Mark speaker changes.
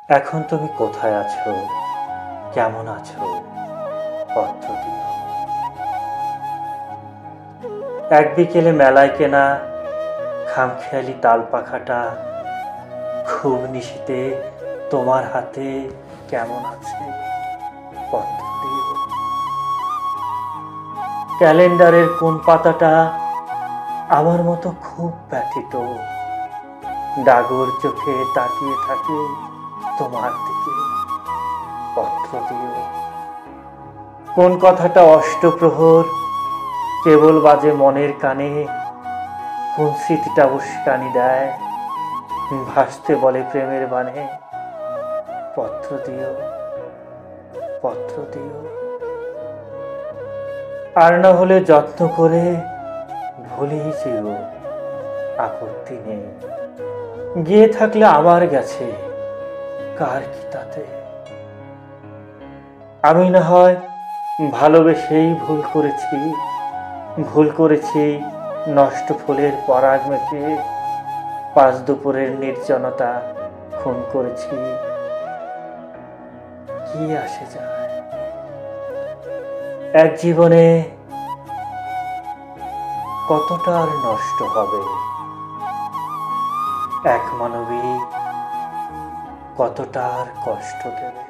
Speaker 1: এখন তুমি কোথায় আছো, কেমন আছো, পত্র দিও। এক বিকেলে মেলায় কেনা খামখেয়ালি তাল পাখাটা খুব নিশীতে তোমার হাতে কেমন আছে, পত্র দিও। ক্যালেন্ডারের কোন পাতাটা আমার মতো খুব ব্যথিত, ডাগর চোখে তাকিয়ে থাকে তোমার দিকে, পত্র দিও। কোন কথাটা অষ্টপ্রহর কেবল বাজে মনের কানে, কোন স্মৃতিটা উস্কানি দেয় ভাসতে বলে প্রেমের বানে, পত্র দিও, পত্র দিও। আর না হলে যত্ন করে ভুলেই যেও, আপত্তি নেই। গিয়ে থাকলে আমার গেছে, কার কি তাতে। আমি না হয় ভালোবেসেই ভুল করেছি নষ্ট ফুলের পরাগ মেখে, পাঁচ দুপুরের নির্জনতা খুন করেছি। কি আসে যায়, এক জীবনে কতটা আর নষ্ট হবে, এক মানবী কতটা আর কষ্ট দেবে।